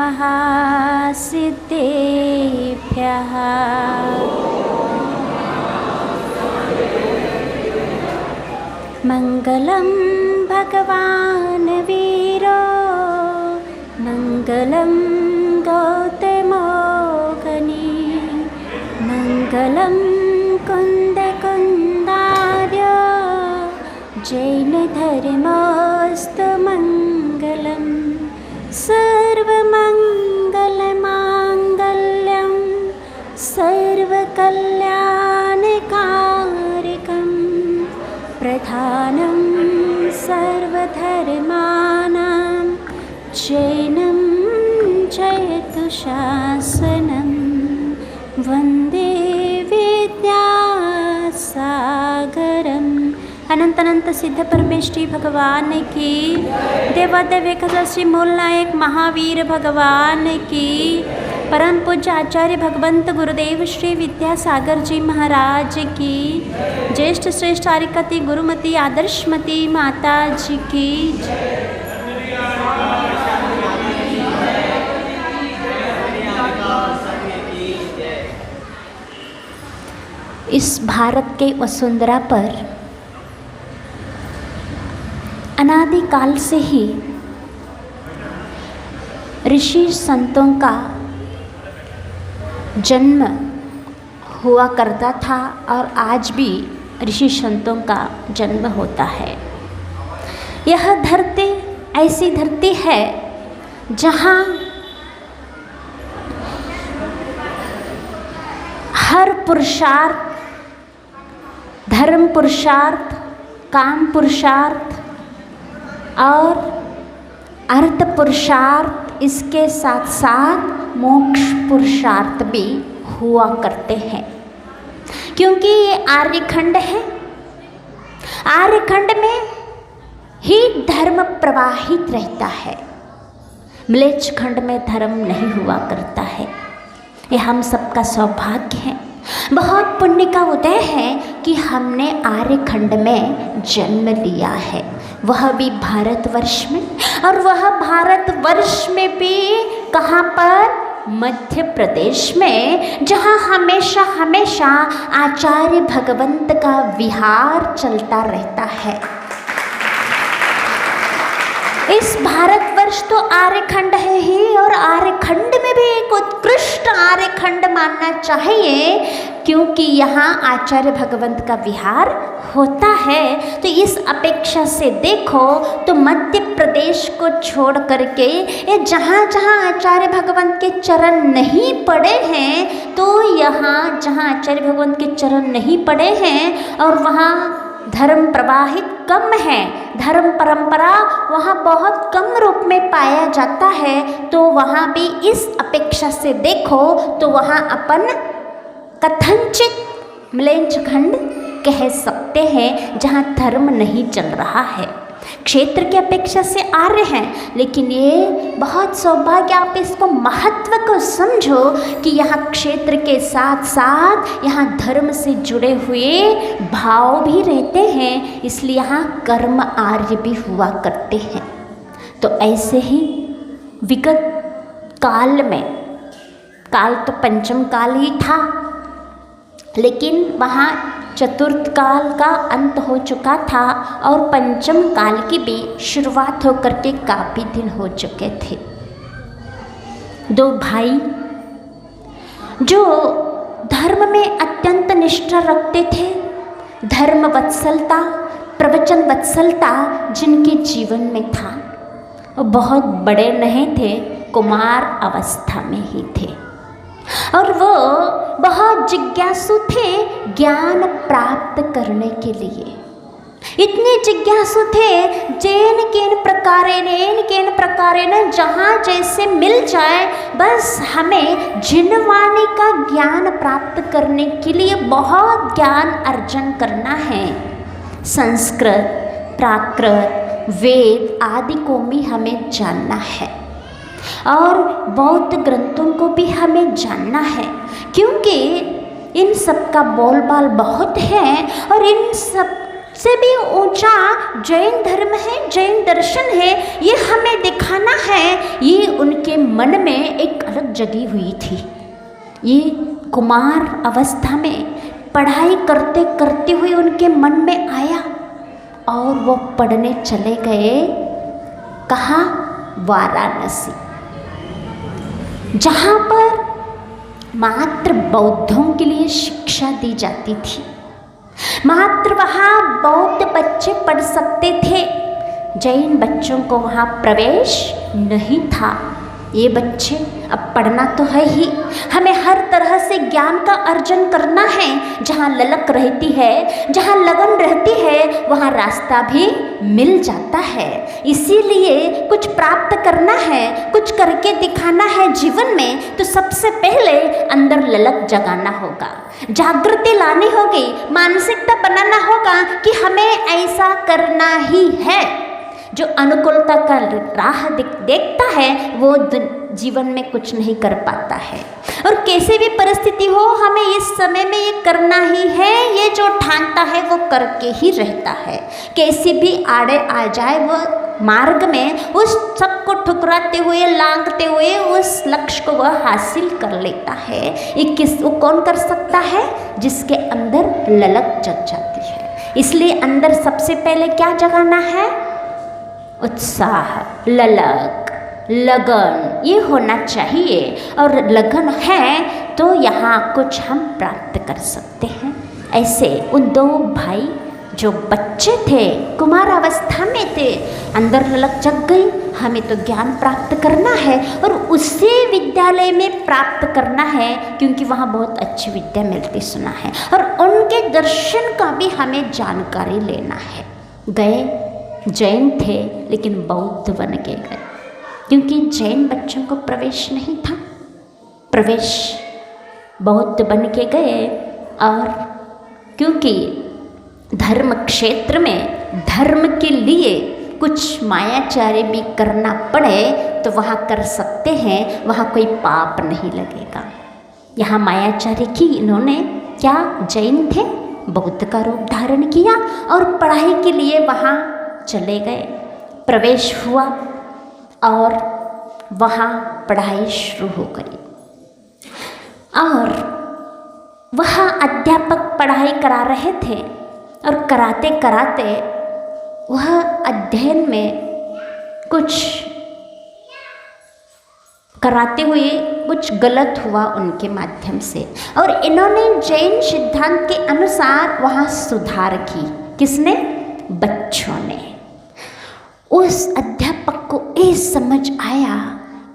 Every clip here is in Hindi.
महासिद्धेभ्यः। मङ्गलं भगवान् वीरो मङ्गलं गौतमोऽग्नि मङ्गलं कुन्दकुन्दार्य जैनधर्मोऽस्तु मङ्गलं। सर्वमङ्गलमाङ्गल्यं सर्वकल्याणकारिकं प्रधानं सर्वधर्माणां जैनं जयतु शासनं। वन्दे विद्यासागरम्। अनंत अनंत सिद्ध परमेश्वरी भगवान की, देवादेव एकादशी मूल नायक महावीर भगवान की, परम पूज्य आचार्य भगवंत गुरुदेव श्री विद्यासागर जी महाराज की, ज्येष्ठ श्रेष्ठ आर्यकति गुरुमती आदर्शमती माता जी की। इस भारत के वसुंधरा पर अनादिकाल से ही ऋषि संतों का जन्म हुआ करता था और आज भी ऋषि संतों का जन्म होता है। यह धरती ऐसी धरती है जहाँ हर पुरुषार्थ, धर्म पुरुषार्थ, काम पुरुषार्थ और अर्थ पुरुषार्थ, इसके साथ साथ मोक्ष पुरुषार्थ भी हुआ करते हैं, क्योंकि ये आर्यखंड है। आर्यखंड में ही धर्म प्रवाहित रहता है, म्लेच्छ खंड में धर्म नहीं हुआ करता है। ये हम सबका सौभाग्य है, बहुत पुण्य का उदय है कि हमने आर्यखंड में जन्म लिया है, वह भी भारतवर्ष में। और वह भारतवर्ष में भी कहाँ पर? मध्य प्रदेश में, जहाँ हमेशा हमेशा आचार्य भगवंत का विहार चलता रहता है। इस भारतवर्ष तो आर्यखंड है ही, और आर्यखंड में भी एक उत्कृष्ट आर्यखंड मानना चाहिए, क्योंकि यहाँ आचार्य भगवंत का विहार होता है। तो इस अपेक्षा से देखो तो मध्य प्रदेश को छोड़ करके ये जहाँ जहाँ आचार्य भगवंत के चरण नहीं पड़े हैं, तो यहाँ जहाँ आचार्य भगवंत के चरण नहीं पड़े हैं और वहाँ धर्म प्रवाहित कम है, धर्म परंपरा वहाँ बहुत कम रूप में पाया जाता है, तो वहाँ भी इस अपेक्षा से देखो तो वहाँ अपन कथनचित म्लेच्छ खंड कह सकते हैं, जहाँ धर्म नहीं चल रहा है। क्षेत्र की अपेक्षा से आर्य हैं, लेकिन ये बहुत सौभाग्य, आप इसको महत्व को समझो कि यहाँ क्षेत्र के साथ साथ यहाँ धर्म से जुड़े हुए भाव भी रहते हैं, इसलिए यहाँ कर्म आर्य भी हुआ करते हैं। तो ऐसे ही विगत काल में, काल तो पंचम काल ही था, लेकिन वहाँ चतुर्थ काल का अंत हो चुका था और पंचम काल की भी शुरुआत होकर के काफ़ी दिन हो चुके थे। दो भाई जो धर्म में अत्यंत निष्ठा रखते थे, धर्म वत्सलता, प्रवचन वत्सलता जिनके जीवन में था, वो बहुत बड़े नहीं थे, कुमार अवस्था में ही थे, और वो बहुत जिज्ञासु थे ज्ञान प्राप्त करने के लिए। इतने जिज्ञासु थे, जेन केन प्रकारेण जहाँ जैसे मिल जाए, बस हमें जिनवाणी का ज्ञान प्राप्त करने के लिए बहुत ज्ञान अर्जन करना है। संस्कृत, प्राकृत, वेद आदि को भी हमें जानना है और बौद्ध ग्रंथों को भी हमें जानना है, क्योंकि इन सब का बोलबाल बहुत है और इन सब सबसे भी ऊंचा जैन धर्म है, जैन दर्शन है, ये हमें दिखाना है। ये उनके मन में एक अलग जगी हुई थी। ये कुमार अवस्था में पढ़ाई करते करते हुए उनके मन में आया और वो पढ़ने चले गए। कहाँ? वाराणसी, जहाँ पर मात्र बौद्धों के लिए शिक्षा दी जाती थी। मात्र वहाँ बौद्ध बच्चे पढ़ सकते थे, जैन बच्चों को वहाँ प्रवेश नहीं था। ये बच्चे अब पढ़ना तो है ही, हमें हर तरह से ज्ञान का अर्जन करना है। जहाँ ललक रहती है, जहाँ लगन रहती है, वहाँ रास्ता भी मिल जाता है। इसीलिए कुछ प्राप्त करना है, कुछ करके दिखाना है जीवन में, तो सबसे पहले अंदर ललक जगाना होगा, जागृति लानी होगी, मानसिकता बनाना होगा कि हमें ऐसा करना ही है। जो अनुकूलता का राह देखता है वो जीवन में कुछ नहीं कर पाता है। और कैसे भी परिस्थिति हो, हमें इस समय में ये करना ही है, ये जो ठानता है वो करके ही रहता है। कैसे भी आड़े आ जाए वो मार्ग में उस सबको ठुकराते हुए, लांघते हुए उस लक्ष्य को वह हासिल कर लेता है। वो कौन कर सकता है? जिसके अंदर ललक जग जाती है। इसलिए अंदर सबसे पहले क्या जगाना है? उत्साह, ललक, लगन, ये होना चाहिए। और लगन है तो यहाँ कुछ हम प्राप्त कर सकते हैं। ऐसे उन दो भाई जो बच्चे थे, कुमार अवस्था में थे, अंदर ललक जग गई, हमें तो ज्ञान प्राप्त करना है और उसी विद्यालय में प्राप्त करना है, क्योंकि वहाँ बहुत अच्छी विद्या मिलती सुना है। और उनके दर्शन का भी हमें जानकारी लेना है। गए, जैन थे लेकिन बौद्ध बन के गए, क्योंकि जैन बच्चों को प्रवेश नहीं था। प्रवेश बौद्ध बन के गए। और क्योंकि धर्म क्षेत्र में धर्म के लिए कुछ मायाचार्य भी करना पड़े तो वहाँ कर सकते हैं, वहाँ कोई पाप नहीं लगेगा। यहाँ मायाचार्य की इन्होंने क्या, जैन थे, बौद्ध का रूप धारण किया और पढ़ाई के लिए वहाँ चले गए। प्रवेश हुआ और वहाँ पढ़ाई शुरू हो गई। और वह अध्यापक पढ़ाई करा रहे थे और कराते कराते वह अध्ययन में कुछ कराते हुए कुछ गलत हुआ उनके माध्यम से, और इन्होंने जैन सिद्धांत के अनुसार वहाँ सुधार की। किसने? बच्चों ने। उस अध्यापक को ये समझ आया,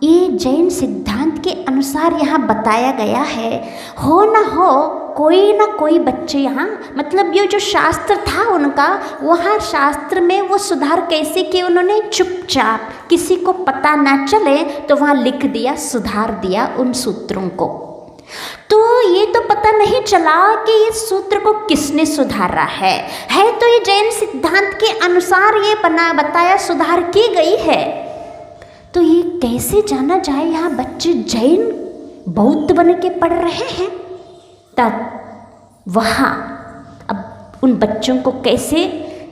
ये जैन सिद्धांत के अनुसार यहाँ बताया गया है, हो न हो कोई ना कोई बच्चे यहाँ, मतलब ये जो शास्त्र था उनका, वहाँ शास्त्र में वो सुधार कैसे किए उन्होंने? चुपचाप, किसी को पता ना चले तो वहाँ लिख दिया, सुधार दिया उन सूत्रों को। तो ये तो पता नहीं चला कि इस सूत्र को किसने सुधारा है तो ये जैन सिद्धांत के अनुसार ये बताया, सुधार की गई है। तो ये कैसे जाना जाए यहाँ बच्चे जैन बौद्ध बन के पढ़ रहे हैं? तब वहाँ अब उन बच्चों को कैसे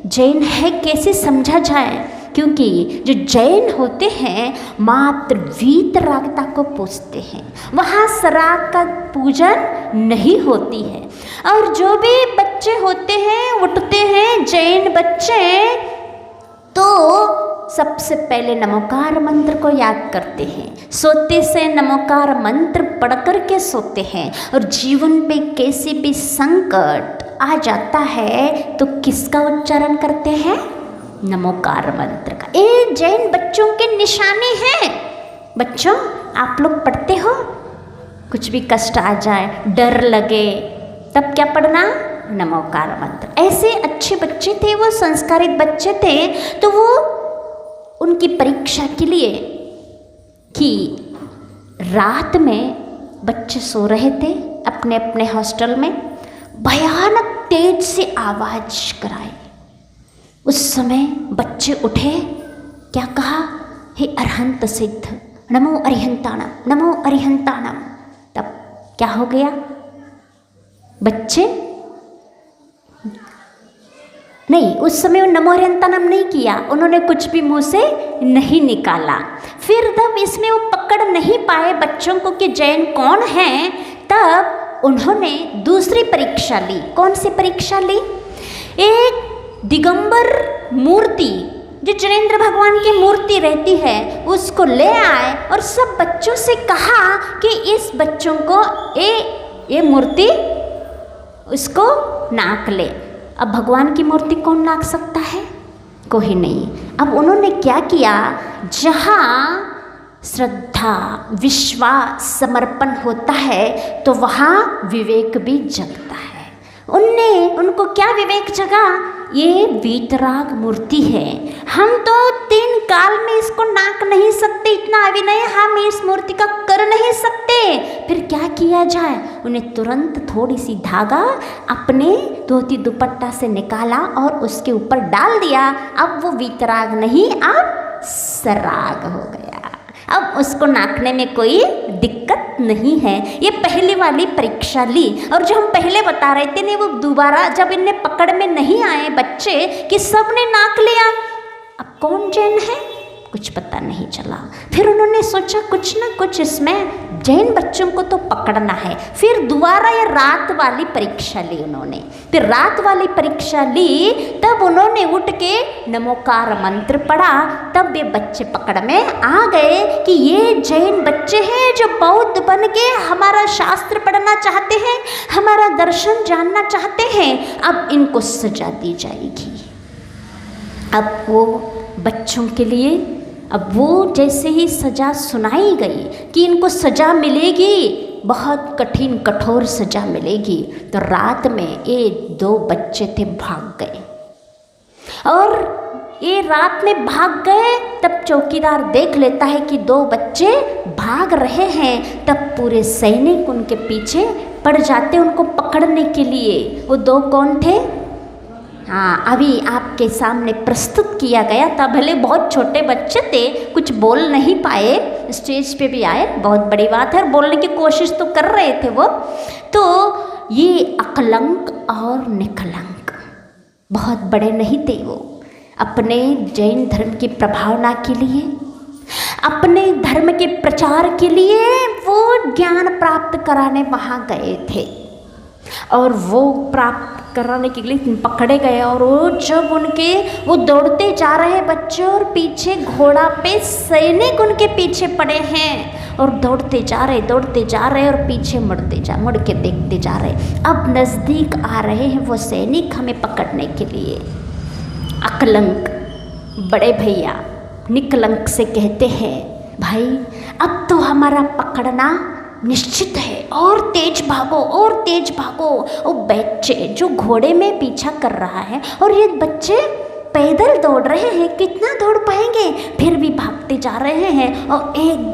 जैन है कैसे समझा जाए, क्योंकि जो जैन होते हैं मात्र वीतरागता को पूजते हैं, वहाँ सराग का पूजन नहीं होती है। और जो भी बच्चे होते हैं, उठते हैं जैन बच्चे, तो सबसे पहले नमोकार मंत्र को याद करते हैं, सोते से नमोकार मंत्र पढ़ कर के सोते हैं। और जीवन में कैसे भी संकट आ जाता है तो किसका उच्चारण करते हैं? नमोकार मंत्र का। ये जैन बच्चों के निशाने हैं। बच्चों, आप लोग पढ़ते हो, कुछ भी कष्ट आ जाए, डर लगे, तब क्या पढ़ना? नमोकार मंत्र। ऐसे अच्छे बच्चे थे वो, संस्कारित बच्चे थे। तो वो उनकी परीक्षा के लिए कि रात में बच्चे सो रहे थे अपने अपने हॉस्टल में, भयानक तेज से आवाज कराई। उस समय बच्चे उठे, क्या कहा? हे अरहंत सिद्ध, नमो अरिहंताणम, नमो अरिहंताणम। तब क्या हो गया? बच्चे नहीं, उस समय वो नमो हरिहंतानाम नहीं किया, उन्होंने कुछ भी मुंह से नहीं निकाला। फिर तब इसमें वो पकड़ नहीं पाए बच्चों को कि जैन कौन है, तब उन्होंने दूसरी परीक्षा ली। कौन सी परीक्षा ली? एक दिगंबर मूर्ति जो जैनेंद्र भगवान की मूर्ति रहती है उसको ले आए और सब बच्चों से कहा कि इस बच्चों को ये मूर्ति उसको नाक ले। अब भगवान की मूर्ति कौन नाक सकता है? कोई नहीं। अब उन्होंने क्या किया, जहाँ श्रद्धा, विश्वास, समर्पण होता है तो वहाँ विवेक भी जगता है। उनको क्या विवेक जगा, ये वीतराग मूर्ति है, हम तो 3 काल में इसको नाक नहीं सकते, इतना अभिनय हम इस मूर्ति का कर नहीं सकते। फिर क्या किया जाए? उन्हें तुरंत थोड़ी सी धागा अपने धोती दुपट्टा से निकाला और उसके ऊपर डाल दिया। अब वो वीतराग नहीं, अब सराग हो गया। अब उसको नापने में कोई दिक्कत नहीं है। ये पहले वाली परीक्षा ली। और जो हम पहले बता रहे थे ना, वो दोबारा जब इन्हें पकड़ में नहीं आए बच्चे कि सबने नाक लिया, अब कौन जैन है कुछ पता नहीं चला। फिर उन्होंने सोचा कुछ ना कुछ इसमें जैन बच्चों को तो पकड़ना है। फिर दोबारा ये रात वाली परीक्षा ली उन्होंने। फिर रात वाली परीक्षा ली, तब उन्होंने उठ के नमोकार मंत्र पढ़ा। तब ये बच्चे पकड़ में आ गए कि ये जैन बच्चे हैं जो बौद्ध बन के हमारा शास्त्र पढ़ना चाहते हैं, हमारा दर्शन जानना चाहते हैं। अब इनको सजा दी जाएगी। अब वो बच्चों के लिए, अब वो जैसे ही सज़ा सुनाई गई कि इनको सज़ा मिलेगी, बहुत कठिन कठोर सज़ा मिलेगी, तो रात में ये 2 बच्चे थे भाग गए। और ये रात में भाग गए, तब चौकीदार देख लेता है कि 2 बच्चे भाग रहे हैं। तब पूरे सैनिक उनके पीछे पड़ जाते उनको पकड़ने के लिए। वो 2 कौन थे? हाँ, अभी आपके सामने प्रस्तुत किया गया था। भले बहुत छोटे बच्चे थे, कुछ बोल नहीं पाए, स्टेज पे भी आए, बहुत बड़ी बात है, और बोलने की कोशिश तो कर रहे थे वो। तो ये अकलंक और निकलंक बहुत बड़े नहीं थे। वो अपने जैन धर्म की प्रभावना के लिए, अपने धर्म के प्रचार के लिए वो ज्ञान प्राप्त कराने वहाँ गए थे। और वो प्राप्त कराने के लिए पकड़े गए। और वो जब वो दौड़ते जा रहे बच्चे, और पीछे घोड़ा पे सैनिक उनके पीछे पड़े हैं, और दौड़ते जा रहे और पीछे मुड़ के देखते जा रहे। अब नज़दीक आ रहे हैं वो सैनिक हमें पकड़ने के लिए। अकलंक बड़े भैया निकलंक से कहते हैं, भाई अब तो हमारा पकड़ना निश्चित है, और तेज भागो। वो बच्चे जो घोड़े में पीछा कर रहा है, और ये बच्चे पैदल दौड़ रहे हैं, कितना दौड़ पाएंगे, फिर भी भागते जा रहे हैं। और एक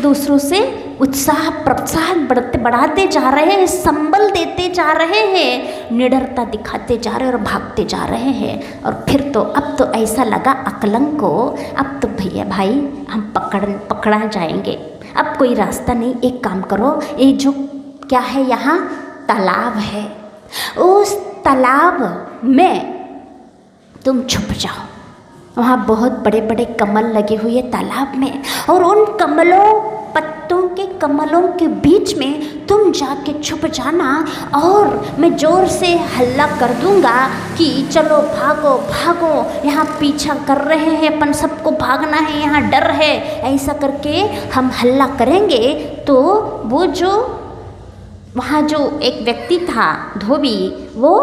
दूसरों से उत्साह प्रोत्साहन बढ़ाते जा रहे हैं, संबल देते जा रहे हैं, निडरता दिखाते जा रहे हैं और भागते जा रहे हैं। और फिर तो अब तो ऐसा लगा अकलंक को, अब तो भैया भाई हम पकड़ा जाएंगे, अब कोई रास्ता नहीं। एक काम करो, ये जो क्या है यहाँ तालाब है, उस तालाब में तुम छुप जाओ। वहाँ बहुत बड़े बड़े कमल लगे हुए तालाब में, और उन कमलों के बीच में तुम जाके छुप जाना, और मैं ज़ोर से हल्ला कर दूंगा कि चलो भागो, यहाँ पीछा कर रहे हैं, अपन सबको भागना है, यहाँ डर है। ऐसा करके हम हल्ला करेंगे तो वो जो वहाँ जो एक व्यक्ति था धोबी, वो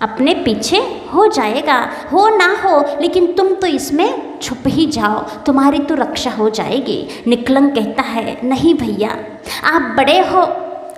अपने पीछे हो जाएगा, हो ना हो, लेकिन तुम तो इसमें छुप ही जाओ, तुम्हारी तो रक्षा हो जाएगी। निकलंक कहता है, नहीं भैया आप बड़े हो।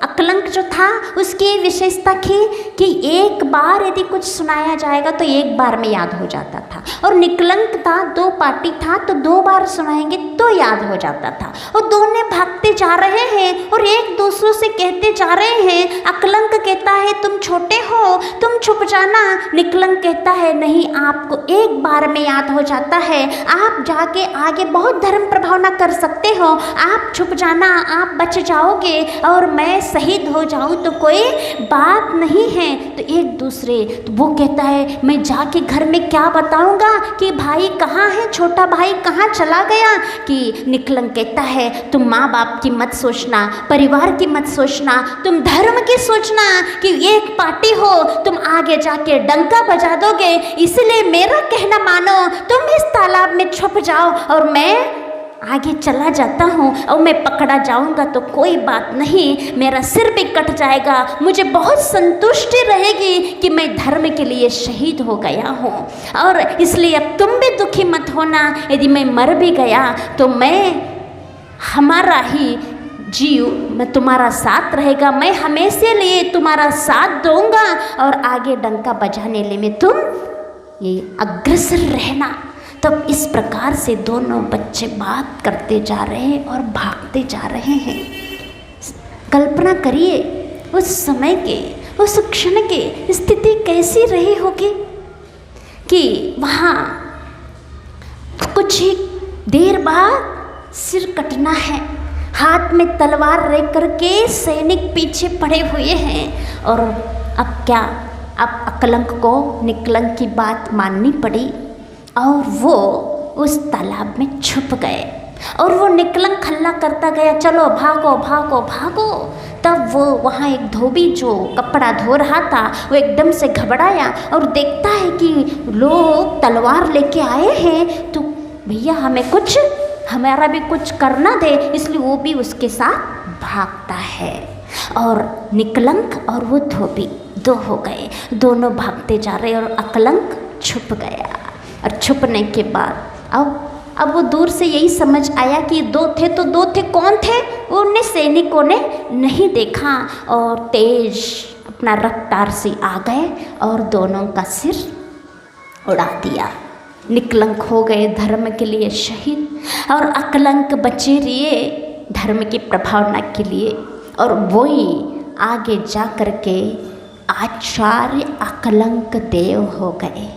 अकलंक जो था उसकी विशेषता थी कि एक बार यदि कुछ सुनाया जाएगा तो एक बार में याद हो जाता था, और निकलंक था 2 पार्टी था तो 2 बार सुनाएंगे तो याद हो जाता था। और दोनों भागते जा रहे हैं और एक दूसरों से कहते जा रहे हैं। अकलंक कहता है तुम छोटे हो, तुम छुप जाना। निकलंक कहता है नहीं, आपको एक बार में याद हो जाता है, आप जाके आगे बहुत धर्म प्रभावना कर सकते हो, आप छुप जाना, आप बच जाओगे और मैं शहीद हो जाऊं तो कोई बात नहीं है। तो एक दूसरे, तो वो कहता है मैं जाके घर में क्या बताऊंगा कि भाई कहाँ है, छोटा भाई कहाँ चला गया। कि निकलंक कहता है तुम माँ बाप की मत सोचना, परिवार की मत सोचना, तुम धर्म की सोचना कि एक पार्टी हो, तुम आगे जाके डंका बजा दोगे, इसलिए मेरा कहना मानो, तुम इस तालाब में छुप जाओ और मैं आगे चला जाता हूँ और मैं पकड़ा जाऊँगा तो कोई बात नहीं, मेरा सिर भी कट जाएगा, मुझे बहुत संतुष्टि रहेगी कि मैं धर्म के लिए शहीद हो गया हूँ। और इसलिए अब तुम भी दुखी मत होना, यदि मैं मर भी गया तो मैं हमारा ही जीव मैं तुम्हारा साथ रहेगा, मैं हमेशा लिए तुम्हारा साथ दूंगा और आगे डंका बजाने में तुम ये अग्रसर रहना। तब इस प्रकार से दोनों बच्चे बात करते जा रहे हैं और भागते जा रहे हैं। कल्पना करिए उस समय के, उस क्षण के स्थिति कैसी रही होगी कि वहाँ कुछ ही देर बाद सिर कटना है, हाथ में तलवार लेकर के सैनिक पीछे पड़े हुए हैं। और अब क्या, अब अकलंक को निकलंक की बात माननी पड़ी और वो उस तालाब में छुप गए। और वो निकलंक हल्ला करता गया, चलो भागो भागो भागो। तब वो वहाँ एक धोबी जो कपड़ा धो रहा था वो एकदम से घबराया और देखता है कि लोग तलवार लेके आए हैं, तो भैया हमें कुछ, हमारा भी कुछ करना दे, इसलिए वो भी उसके साथ भागता है। और निकलंक और वो धोबी दो हो गए, दोनों भागते जा रहे और अकलंक छुप गया। और छुपने के बाद अब वो दूर से यही समझ आया कि दो थे तो दो थे, कौन थे वो उन्हें सैनिकों ने नहीं देखा और तेज अपना रफ्तार से आ गए और दोनों का सिर उड़ा दिया। निकलंक हो गए धर्म के लिए शहीद और अकलंक बचे रहे धर्म की प्रभावना के लिए। और वही आगे जा कर के आचार्य अकलंक देव हो गए।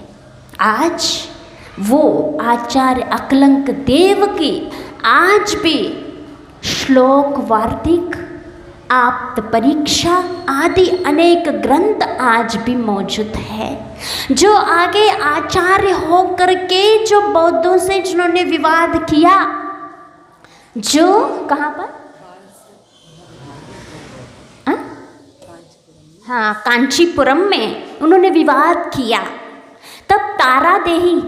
आज वो आचार्य अकलंक देव की आज भी श्लोक वार्तिक, आप्त परीक्षा आदि अनेक ग्रंथ आज भी मौजूद है, जो आगे आचार्य हो करके जो बौद्धों से जिन्होंने विवाद किया, जो कहाँ पर, हाँ कांचीपुरम में उन्होंने विवाद किया। तब तारादेही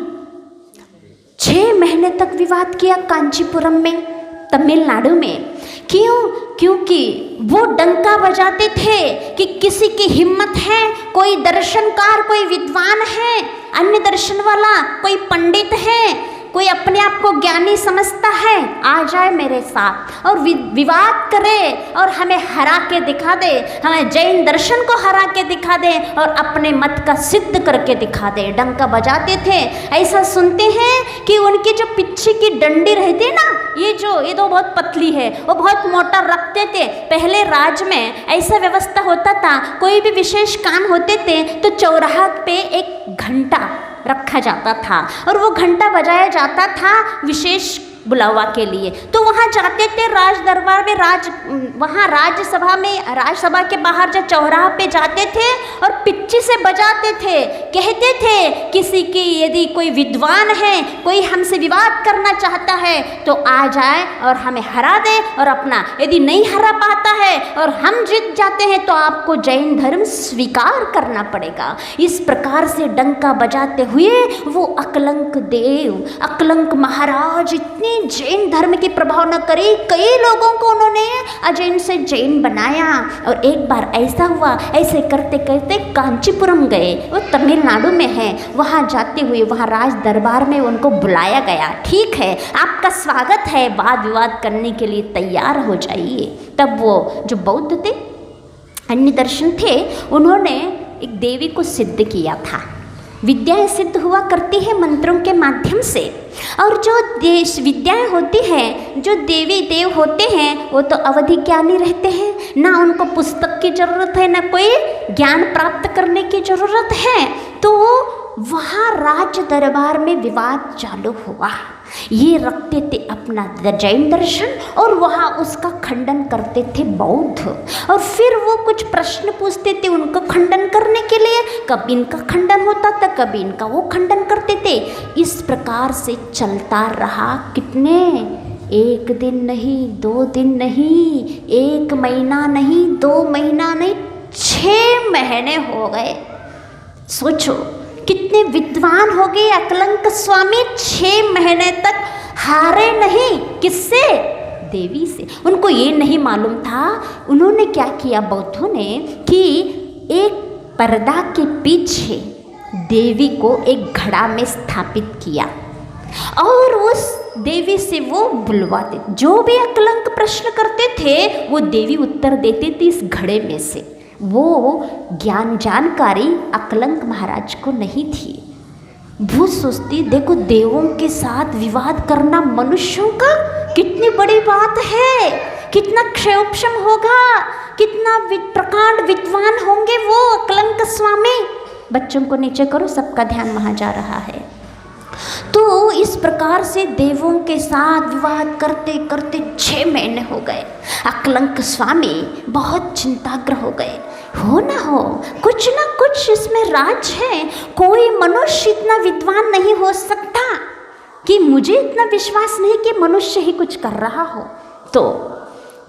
6 महीने तक विवाद किया कांचीपुरम में, तमिलनाडु में। क्यों? क्योंकि वो डंका बजाते थे कि किसी की हिम्मत है, कोई दर्शनकार, कोई विद्वान है, अन्य दर्शन वाला, कोई पंडित है, कोई अपने आप को ज्ञानी समझता है, आ जाए मेरे साथ और विवाद करे और हमें हरा के दिखा दे, हमें जैन दर्शन को हरा के दिखा दे और अपने मत का सिद्ध करके दिखा दे। डंका बजाते थे। ऐसा सुनते हैं कि उनकी जो पीछे की डंडी रहती है ना, ये तो बहुत पतली है, वो बहुत मोटा रखते थे। पहले राज में ऐसा व्यवस्था होता था, कोई भी विशेष काम होते थे तो चौराहा पे एक घंटा रखा जाता था और वो घंटा बजाया जाता था विशेष बुलावा के लिए। तो वहाँ जाते थे राज दरबार में, वहाँ राज्यसभा के बाहर जो चौराहा पे जाते थे और पिच्ची से बजाते थे। कहते थे किसी की यदि कोई विद्वान है, कोई हमसे विवाद करना चाहता है तो आ जाए और हमें हरा दे, और अपना यदि नहीं हरा पाता है और हम जीत जाते हैं तो आपको जैन धर्म स्वीकार करना पड़ेगा। इस प्रकार से डंका बजाते हुए वो अकलंक देव, अकलंक महाराज इतनी जैन धर्म की प्रभाव न करी, कई लोगों को उन्होंने अजैन से जैन बनाया। और एक बार ऐसा हुआ, ऐसे करते करते कांचीपुरम गए, वो तमिलनाडु में है। वहाँ जाते हुए वहाँ राज दरबार में उनको बुलाया गया। ठीक है, आपका स्वागत है, वाद विवाद करने के लिए तैयार हो जाइए। तब वो जो बौद्ध थे, अन्य दर्शन थे, उन्होंने एक देवी को सिद्ध किया था। विद्याएं सिद्ध हुआ करती है मंत्रों के माध्यम से, और जो देश विद्याएं होती हैं, जो देवी देव होते हैं, वो तो अवधि ज्ञानी रहते हैं, ना उनको पुस्तक की जरूरत है, ना कोई ज्ञान प्राप्त करने की जरूरत है। तो वहाँ राज दरबार में विवाद चालू हुआ ये रखते थे अपना जैन दर्शन और वहाँ उसका खंडन करते थे बौद्ध, और फिर वो कुछ प्रश्न पूछते थे उनको खंडन करने के लिए, कभी इनका खंडन होता था कभी इनका वो खंडन करते थे। इस प्रकार से चलता रहा कितने, 1 दिन नहीं 2 दिन नहीं, 1 महीना नहीं 2 महीना नहीं, 6 महीने हो गए। सोचो कितने विद्वान हो गए अकलंक स्वामी, 6 महीने तक हारे नहीं, किससे, देवी से। उनको ये नहीं मालूम था, उन्होंने क्या किया बौद्धों ने कि एक पर्दा के पीछे देवी को एक घड़ा में स्थापित किया और उस देवी से वो बुलवाते, जो भी अकलंक प्रश्न करते थे वो देवी उत्तर देती थी इस घड़े में से। वो ज्ञान जानकारी अकलंक महाराज को नहीं थी। वो सोचती देखो देवों के साथ विवाद करना मनुष्यों का कितनी बड़ी बात है, कितना क्षयोपशम होगा, कितना प्रकांड विद्वान होंगे वो अकलंक स्वामी। बच्चों को नीचे करो, सबका ध्यान वहाँ जा रहा है। तो इस प्रकार से देवों के साथ विवाद करते करते 6 महीने हो गए। अकलंक स्वामी बहुत चिंताग्र हो गए, हो ना हो कुछ ना कुछ इसमें राज है, कोई मनुष्य इतना विद्वान नहीं हो सकता कि मुझे इतना विश्वास नहीं कि मनुष्य ही कुछ कर रहा हो। तो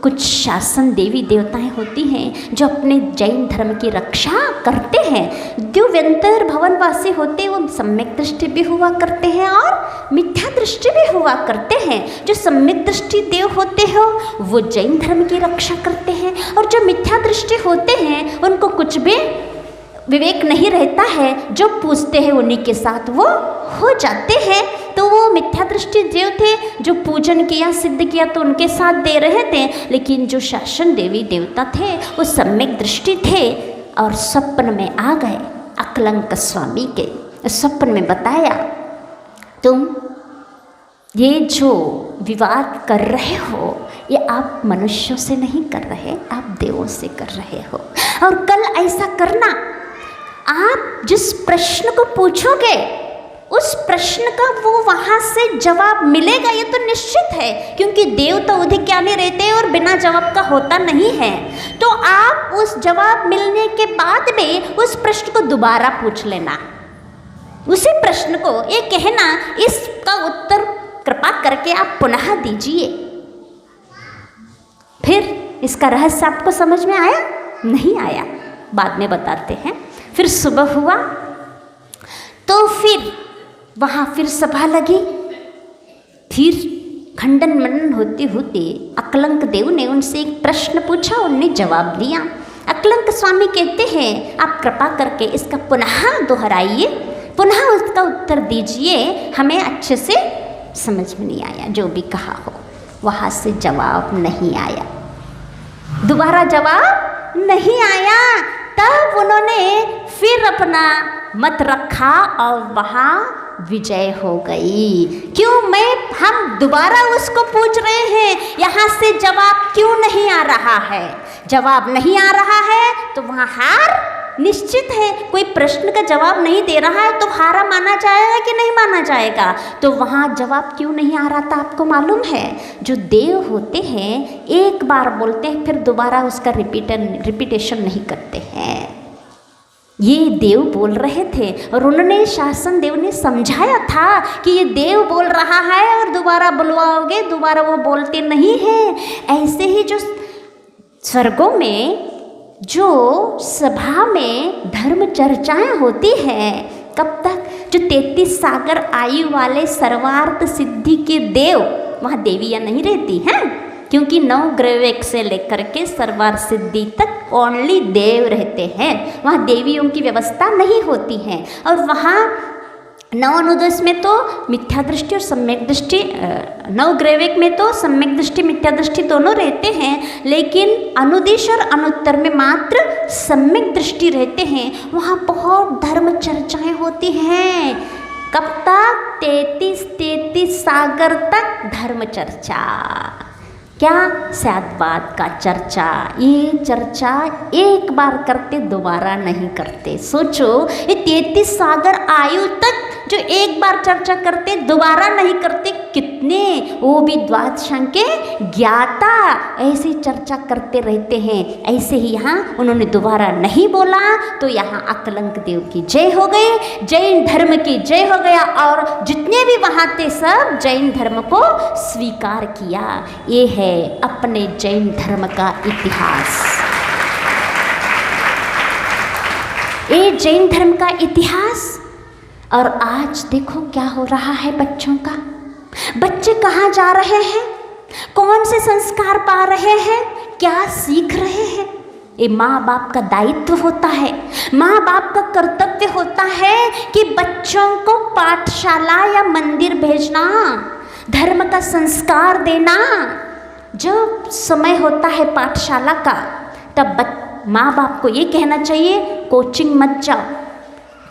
कुछ शासन देवी देवताएं होती हैं जो अपने जैन धर्म की रक्षा करते हैं। जो व्यंतर भवनवासी होते हैं वो सम्यक दृष्टि भी हुआ करते हैं और मिथ्या दृष्टि भी हुआ करते हैं। जो सम्यक दृष्टि देव होते हो वो जैन धर्म की रक्षा करते हैं, और जो मिथ्या दृष्टि होते हैं उनको कुछ भी विवेक नहीं रहता है, जो पूछते हैं उन्हीं के साथ वो हो जाते हैं। तो वो मिथ्या दृष्टि देव थे, जो पूजन किया सिद्ध किया तो उनके साथ दे रहे थे, लेकिन जो शासन देवी देवता थे वो सम्यक दृष्टि थे और स्वप्न में आ गए अकलंक स्वामी के। स्वप्न में बताया तुम ये जो विवाद कर रहे हो ये आप मनुष्यों से नहीं कर रहे, आप देवों से कर रहे हो। और कल ऐसा करना, आप जिस प्रश्न को पूछोगे उस प्रश्न का वो वहाँ से जवाब मिलेगा, ये तो निश्चित है, क्योंकि देव तो उधिक्यामी रहते हैं और बिना जवाब का होता नहीं है। तो आप उस जवाब मिलने के बाद में उस प्रश्न को दोबारा पूछ लेना, उसी प्रश्न को ये कहना इसका उत्तर कृपा करके आप पुनः दीजिए। फिर इसका रहस्य आपको समझ में आया? नहीं आया, बाद में बताते हैं। फिर सुबह हुआ तो फिर वहाँ फिर सभा लगी। फिर खंडन मनन होते होते अकलंक देव ने उनसे एक प्रश्न पूछा, उनने जवाब दिया। अकलंक स्वामी कहते हैं आप कृपा करके इसका पुनः दोहराइए, पुनः उसका उत्तर दीजिए, हमें अच्छे से समझ में नहीं आया, जो भी कहा हो। वहाँ से जवाब नहीं आया, दोबारा जवाब नहीं आया। तब उन्होंने फिर अपना मत रखा और वहाँ विजय हो गई। क्यों हम दोबारा उसको पूछ रहे हैं, यहाँ से जवाब क्यों नहीं आ रहा है? जवाब नहीं आ रहा है तो वहाँ हार निश्चित है। कोई प्रश्न का जवाब नहीं दे रहा है तो हारा माना जाएगा कि नहीं माना जाएगा? तो वहाँ जवाब क्यों नहीं आ रहा था आपको मालूम है? जो देव होते हैं एक बार बोलते हैं फिर दोबारा उसका रिपीटेशन नहीं करते हैं। ये देव बोल रहे थे और उन्होंने शासन देव ने समझाया था कि ये देव बोल रहा है और दोबारा बुलवाओगे दोबारा वो बोलते नहीं हैं। ऐसे ही जो स्वर्गों में जो सभा में धर्म चर्चाएं होती हैं, कब तक? जो 33 सागर आयु वाले सर्वार्थ सिद्धि के देव, वहाँ देवियाँ नहीं रहती हैं, क्योंकि 9 ग्रह से लेकर के सर्वार्थ सिद्धि तक ओनली देव रहते हैं, वहाँ देवियों की व्यवस्था नहीं होती है। और वहाँ 9 अनुदेश में तो मिथ्या दृष्टि और सम्यक दृष्टि, 9 ग्रैविक में तो सम्यक दृष्टि मिथ्या दृष्टि दोनों रहते हैं, लेकिन अनुदेश और अनुत्तर में मात्र सम्यक दृष्टि रहते हैं। वहाँ बहुत धर्म चर्चाएं होती हैं। कब तक? 33 सागर तक धर्म चर्चा। क्या? सद्वाद का चर्चा। ये चर्चा एक बार करते दोबारा नहीं करते। सोचो ये 33 सागर आयु तक जो एक बार चर्चा करते दोबारा नहीं करते, कितने वो भी द्वादशांग के ज्ञाता ऐसी चर्चा करते रहते हैं। ऐसे ही यहाँ उन्होंने दोबारा नहीं बोला तो यहाँ अकलंक देव की जय हो गई, जैन धर्म की जय हो गया और जितने भी वहाँ थे सब जैन धर्म को स्वीकार किया। ये है अपने जैन धर्म का इतिहास, ये जैन धर्म का इतिहास। और आज देखो क्या हो रहा है बच्चों का, बच्चे कहाँ जा रहे हैं, कौन से संस्कार पा रहे हैं, क्या सीख रहे हैं। ये माँ बाप का दायित्व होता है, माँ बाप का कर्तव्य होता है कि बच्चों को पाठशाला या मंदिर भेजना, धर्म का संस्कार देना। जब समय होता है पाठशाला का तब माँ बाप को ये कहना चाहिए कोचिंग मत जाओ,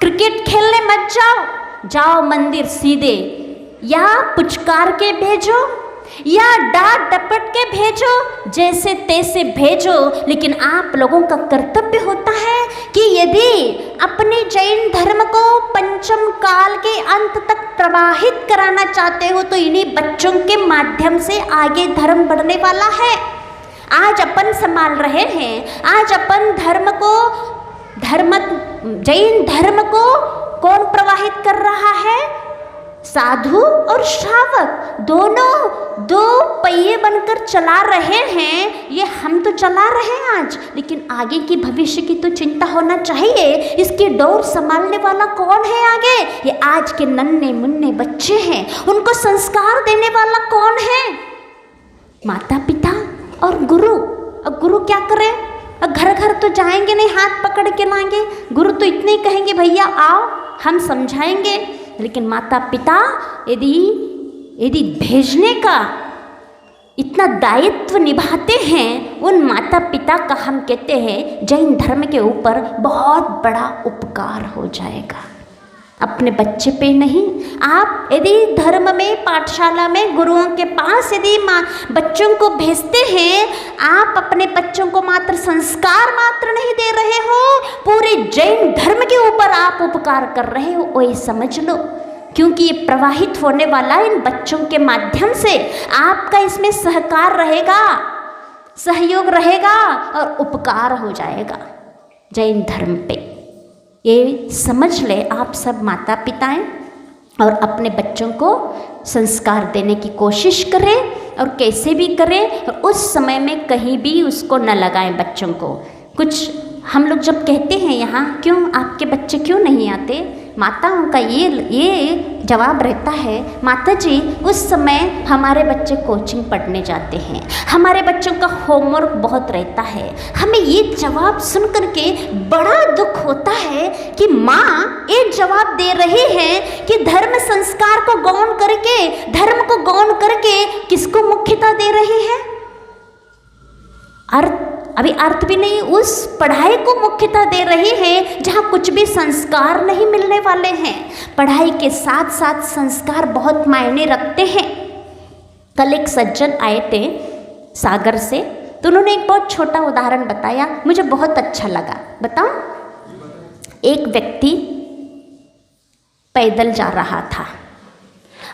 क्रिकेट खेलने मत जाओ, जाओ मंदिर सीधे, या पुचकार के भेजो या डांट डपट के भेजो, जैसे तैसे भेजो। लेकिन आप लोगों का कर्तव्य होता है कि यदि अपने जैन धर्म को पंचम काल के अंत तक प्रवाहित कराना चाहते हो तो इन्हीं बच्चों के माध्यम से आगे धर्म बढ़ने वाला है। आज अपन संभाल रहे हैं, आज अपन जैन धर्म को कौन प्रवाहित कर रहा है, साधु और श्रावक दोनों दो पहिए बनकर चला रहे हैं। ये हम तो चला रहे हैं आज, लेकिन आगे की भविष्य की तो चिंता होना चाहिए। इसकी डोर संभालने वाला कौन है आगे? ये आज के नन्हे मुन्ने बच्चे हैं, उनको संस्कार देने वाला कौन है? माता पिता और गुरु। अब गुरु क्या करे, घर घर तो जाएंगे नहीं, हाथ पकड़ के लाएंगे। गुरु तो इतने ही कहेंगे भैया आओ हम समझाएंगे, लेकिन माता पिता यदि भेजने का इतना दायित्व निभाते हैं, उन माता पिता का हम कहते हैं जैन धर्म के ऊपर बहुत बड़ा उपकार हो जाएगा। अपने बच्चे पे नहीं, आप यदि धर्म में पाठशाला में गुरुओं के पास यदि बच्चों को भेजते हैं, आप अपने बच्चों को मात्र संस्कार मात्र नहीं दे रहे हो, पूरे जैन धर्म के ऊपर आप उपकार कर रहे हो, वो ये समझ लो। क्योंकि ये प्रवाहित होने वाला इन बच्चों के माध्यम से आपका इसमें सहकार रहेगा, सहयोग रहेगा और उपकार हो जाएगा जैन धर्म पे। ये समझ ले आप सब माता पिताएं, और अपने बच्चों को संस्कार देने की कोशिश करें और कैसे भी करें। और उस समय में कहीं भी उसको न लगाएं बच्चों को। कुछ हम लोग जब कहते हैं यहाँ क्यों आपके बच्चे क्यों नहीं आते, माताओं का ये जवाब रहता है, माता जी उस समय हमारे बच्चे कोचिंग पढ़ने जाते हैं, हमारे बच्चों का होमवर्क बहुत रहता है। हमें ये जवाब सुन करके बड़ा दुख होता है कि माँ एक जवाब दे रही है कि धर्म संस्कार को गौण करके, धर्म को गौण करके किसको मुख्यता दे रही है? अभी अर्थ भी नहीं, उस पढ़ाई को मुख्यता दे रही है जहाँ कुछ भी संस्कार नहीं मिलने वाले हैं। पढ़ाई के साथ साथ संस्कार बहुत मायने रखते हैं। कल एक सज्जन आए थे सागर से, तो उन्होंने एक बहुत छोटा उदाहरण बताया, मुझे बहुत अच्छा लगा। बताओ, एक व्यक्ति पैदल जा रहा था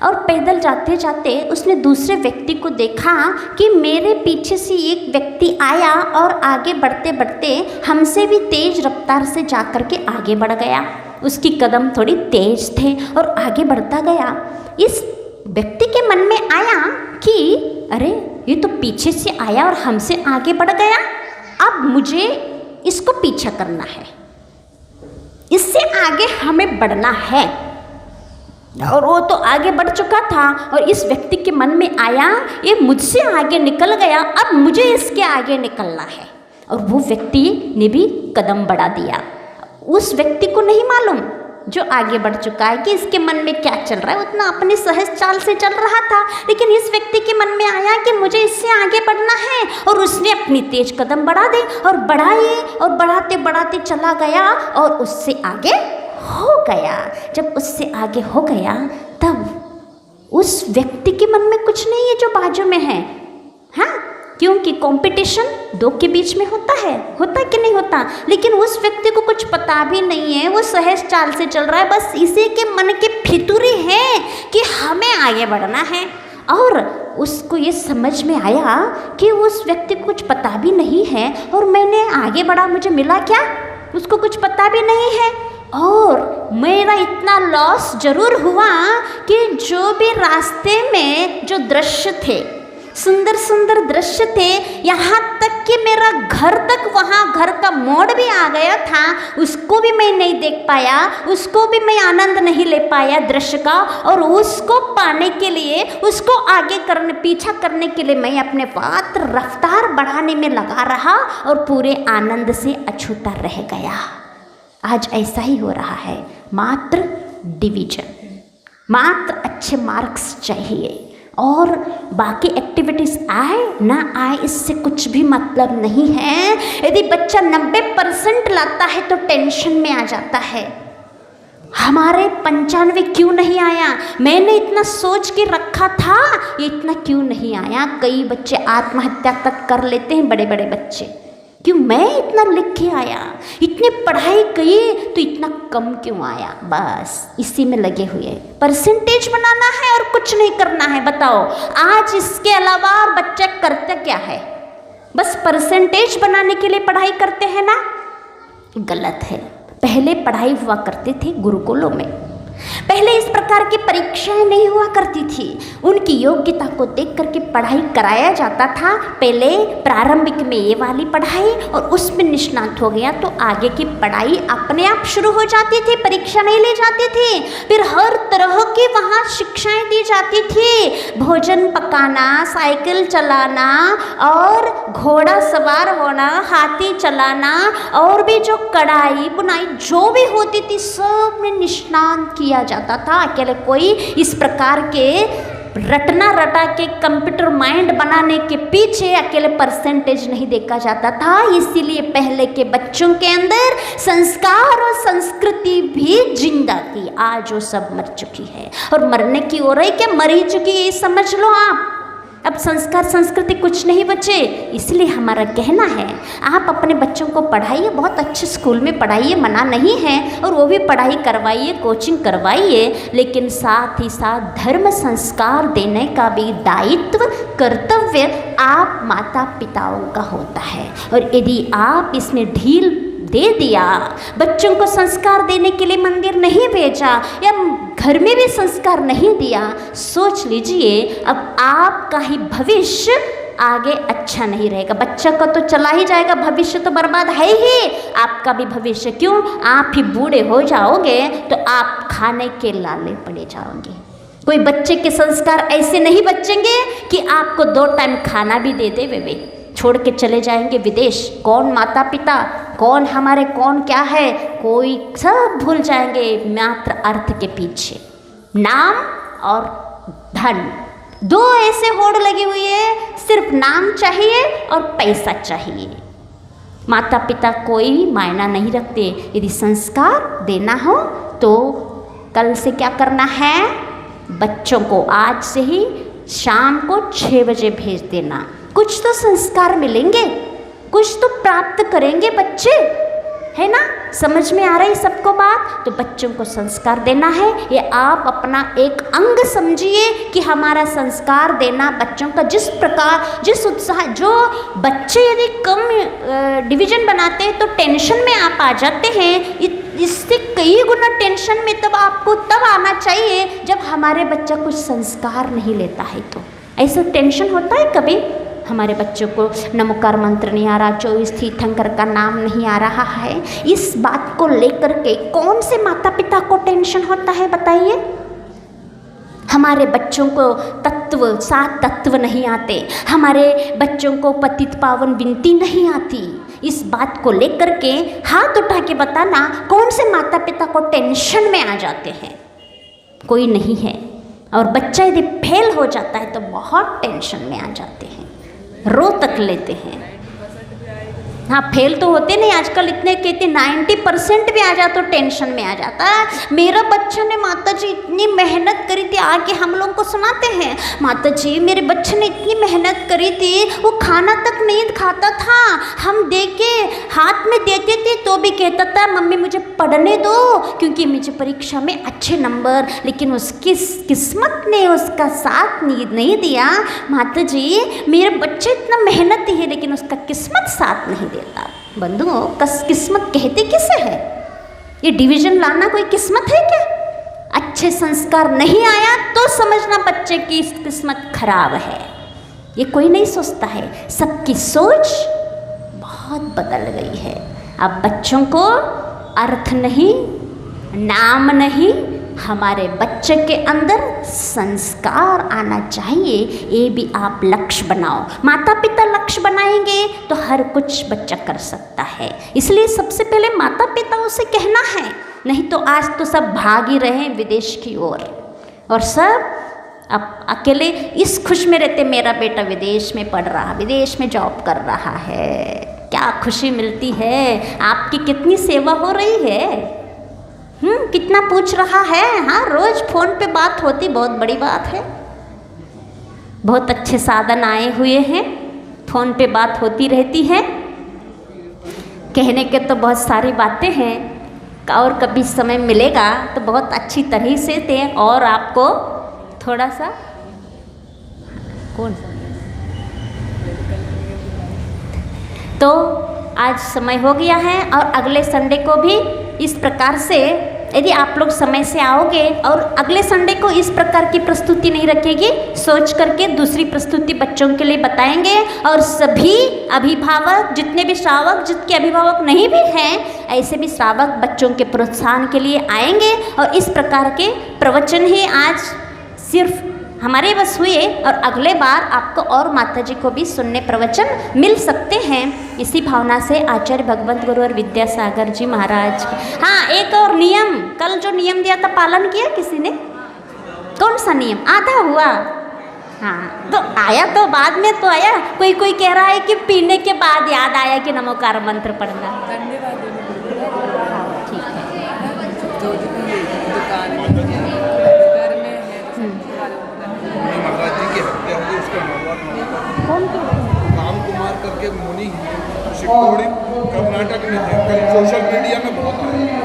और पैदल जाते जाते उसने दूसरे व्यक्ति को देखा कि मेरे पीछे से एक व्यक्ति आया और आगे बढ़ते बढ़ते हमसे भी तेज रफ्तार से जाकर के आगे बढ़ गया। उसकी कदम थोड़ी तेज थे और आगे बढ़ता गया। इस व्यक्ति के मन में आया कि अरे ये तो पीछे से आया और हमसे आगे बढ़ गया, अब मुझे इसको पीछा करना है, इससे आगे हमें बढ़ना है। और वो तो आगे बढ़ चुका था और इस व्यक्ति के मन में आया ये मुझसे आगे निकल गया, अब मुझे इसके आगे निकलना है। और वो व्यक्ति ने भी कदम बढ़ा दिया। उस व्यक्ति को नहीं मालूम जो आगे बढ़ चुका है कि इसके मन में क्या चल रहा है, उतना अपने सहज चाल से चल रहा था। लेकिन इस व्यक्ति के मन में आया कि मुझे इससे आगे बढ़ना है और उसने अपनी तेज कदम बढ़ा दी और बढ़ाई और बढ़ाते बढ़ाते चला गया और उससे आगे हो गया। जब उससे आगे हो गया तब उस व्यक्ति के मन में कुछ नहीं है जो बाजू में है, हाँ, क्योंकि कंपटीशन दो के बीच में होता कि नहीं होता। लेकिन उस व्यक्ति को कुछ पता भी नहीं है, वो सहज चाल से चल रहा है, बस इसी के मन के फितूरी है कि हमें आगे बढ़ना है। और उसको ये समझ में आया कि उस व्यक्ति को कुछ पता भी नहीं है और मैंने आगे बढ़ा, मुझे मिला क्या, उसको कुछ पता भी नहीं है। और मेरा इतना लॉस जरूर हुआ कि जो भी रास्ते में जो दृश्य थे, सुंदर सुंदर दृश्य थे, यहाँ तक कि मेरा घर तक, वहाँ घर का मोड़ भी आ गया था, उसको भी मैं नहीं देख पाया, उसको भी मैं आनंद नहीं ले पाया दृश्य का। और उसको पाने के लिए, उसको आगे करने, पीछा करने के लिए मैं अपने पात्र रफ्तार बढ़ाने में लगा रहा और पूरे आनंद से अछूता रह गया। आज ऐसा ही हो रहा है, मात्र डिवीजन, मात्र अच्छे मार्क्स चाहिए और बाकी एक्टिविटीज़ आए ना आए इससे कुछ भी मतलब नहीं है। यदि बच्चा 90% लाता है तो टेंशन में आ जाता है, हमारे 95 क्यों नहीं आया, मैंने इतना सोच के रखा था, ये इतना क्यों नहीं आया। कई बच्चे आत्महत्या तक कर लेते हैं, बड़े बड़े बच्चे, क्यों मैं इतना लिख के आया, इतनी पढ़ाई की तो इतना कम क्यों आया। बस इसी में लगे हुए, परसेंटेज बनाना है और कुछ नहीं करना है। बताओ आज इसके अलावा बच्चे करते क्या है, बस परसेंटेज बनाने के लिए पढ़ाई करते हैं ना, गलत है। पहले पढ़ाई हुआ करते थे गुरुकुलों में, पहले इस प्रकार की परीक्षाएं नहीं हुआ करती थी, उनकी योग्यता को देख करके पढ़ाई कराया जाता था। पहले प्रारंभिक में ये वाली पढ़ाई और उसमें निष्णात हो गया तो आगे की पढ़ाई अपने आप शुरू हो जाती थी, परीक्षा नहीं ले जाती थी। फिर हर तरह की वहाँ शिक्षाएं दी जाती थी, भोजन पकाना, साइकिल चलाना और घोड़ा सवार होना, हाथी चलाना और भी जो कढ़ाई बुनाई जो भी होती थी सब में निष्णात किया जाता था। अकेले कोई इस प्रकार के रटा के कंप्यूटर माइंड बनाने के पीछे अकेले परसेंटेज नहीं देखा जाता था। इसीलिए पहले के बच्चों के अंदर संस्कार और संस्कृति भी जिंदा थी। आज वो सब मर चुकी है और मरने की ओर है, क्या मर ही चुकी है, ये समझ लो आप। अब संस्कार संस्कृति कुछ नहीं बचे। इसलिए हमारा कहना है आप अपने बच्चों को पढ़ाइए, बहुत अच्छे स्कूल में पढ़ाइए, मना नहीं है, और वो भी पढ़ाई करवाइए, कोचिंग करवाइए, लेकिन साथ ही साथ धर्म संस्कार देने का भी दायित्व, कर्तव्य आप माता पिताओं का होता है। और यदि आप इसमें ढील दे दिया, बच्चों को संस्कार देने के लिए मंदिर नहीं भेजा या घर में भी संस्कार नहीं दिया, सोच लीजिए अब आपका ही भविष्य आगे अच्छा नहीं रहेगा। बच्चा का तो चला ही जाएगा, भविष्य तो बर्बाद है ही, आपका भी भविष्य। क्यों? आप ही बूढ़े हो जाओगे तो आप खाने के लाले पड़े जाओगे। कोई बच्चे के संस्कार ऐसे नहीं बचेंगे कि आपको 2 टाइम खाना भी दे दे, वे छोड़ के चले जाएंगे विदेश। कौन माता पिता, कौन हमारे, कौन क्या है, कोई सब भूल जाएंगे मात्र अर्थ के पीछे, नाम और धन। 2 ऐसे होड़ लगी हुई है, सिर्फ नाम चाहिए और पैसा चाहिए। माता पिता कोई मायना नहीं रखते। यदि संस्कार देना हो तो कल से क्या करना है, बच्चों को आज से ही शाम को 6 बजे भेज देना। कुछ तो संस्कार मिलेंगे, कुछ तो प्राप्त करेंगे बच्चे, है ना। समझ में आ रही सबको बात? तो बच्चों को संस्कार देना है, ये आप अपना एक अंग समझिए कि हमारा संस्कार देना बच्चों का। जिस प्रकार, जिस उत्साह, जो बच्चे यदि कम डिवीजन बनाते हैं तो टेंशन में आप आ जाते हैं, इससे कई गुना टेंशन में तब आपको तब आना चाहिए जब हमारे बच्चा कुछ संस्कार नहीं लेता है। तो ऐसा टेंशन होता है कभी, हमारे बच्चों को नमोकार मंत्र नहीं आ रहा, 24 तीर्थंकर का नाम नहीं आ रहा है, इस बात को लेकर के कौन से माता पिता को टेंशन होता है बताइए। हमारे बच्चों को तत्व, 7 तत्व नहीं आते, हमारे बच्चों को पतित पावन विनती नहीं आती, इस बात को लेकर के हाथ उठा के बताना कौन से माता पिता को टेंशन में आ जाते हैं। कोई नहीं है। और बच्चा यदि फेल हो जाता है तो बहुत टेंशन में आ जाते हैं, रो तक लेते हैं। हाँ, फेल तो होते नहीं आजकल, इतने कहते 90% भी आ जाता तो टेंशन में आ जाता है। मेरा बच्चा ने माता जी इतनी मेहनत करी थी, आके हम लोगों को सुनाते हैं, माता जी मेरे बच्चे ने इतनी मेहनत करी थी, वो खाना तक नहीं खाता था, हम दे के हाथ में देते थे तो भी कहता था मम्मी मुझे पढ़ने दो क्योंकि मुझे परीक्षा में अच्छे नंबर, लेकिन उसकी किस्मत ने उसका साथ नहीं दिया। माता जी मेरे बच्चे इतना मेहनती है लेकिन उसका किस्मत साथ नहीं देता। बंधुओं, किस्मत कहते किसे है? ये डिवीजन लाना कोई किस्मत है क्या? अच्छे संस्कार नहीं आया तो समझना बच्चे की किस्मत खराब है। ये कोई नहीं सोचता है, सबकी सोच बहुत बदल गई है। अब बच्चों को अर्थ नहीं, नाम नहीं, हमारे बच्चे के अंदर संस्कार आना चाहिए, ये भी आप लक्ष्य बनाओ। माता पिता लक्ष्य बनाएंगे तो हर कुछ बच्चा कर सकता है। इसलिए सबसे पहले माता पिताओं से कहना है, नहीं तो आज तो सब भाग ही रहे विदेश की ओर, और सब अब अकेले इस खुश में रहते मेरा बेटा विदेश में पढ़ रहा, विदेश में जॉब कर रहा है। क्या खुशी मिलती है, आपकी कितनी सेवा हो रही है, कितना पूछ रहा है। हाँ, रोज फोन पे बात होती, बहुत बड़ी बात है। बहुत अच्छे साधन आए हुए हैं, फोन पे बात होती रहती है। कहने के तो बहुत सारी बातें हैं, और कभी समय मिलेगा तो बहुत अच्छी तरह से दें और आपको थोड़ा सा कौन सा तो आज समय हो गया है, और अगले संडे को भी इस प्रकार से यदि आप लोग समय से आओगे, और अगले संडे को इस प्रकार की प्रस्तुति नहीं रखेगी, सोच करके दूसरी प्रस्तुति बच्चों के लिए बताएंगे। और सभी अभिभावक, जितने भी श्रावक, जिसके अभिभावक नहीं भी हैं, ऐसे भी श्रावक बच्चों के प्रोत्साहन के लिए आएंगे। और इस प्रकार के प्रवचन ही आज सिर्फ हमारे बस हुए, और अगले बार आपको और माता जी को भी सुनने प्रवचन मिल सकते हैं। इसी भावना से आचार्य भगवंत गुरु और विद्यासागर जी महाराज। हाँ, एक और नियम, कल जो नियम दिया था पालन किया किसी ने? कौन सा नियम? आधा हुआ। हाँ, तो आया तो बाद में तो आया। कोई कोई कह रहा है कि पीने के बाद याद आया कि नमोकार मंत्र पढ़ना। ठीक है। राम कुमार करके मुनि शिवपुरी कर्नाटक में है, सोशल मीडिया में बहुत आया।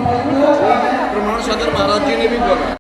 प्रमाण सागर महाराज जी ने भी बोला।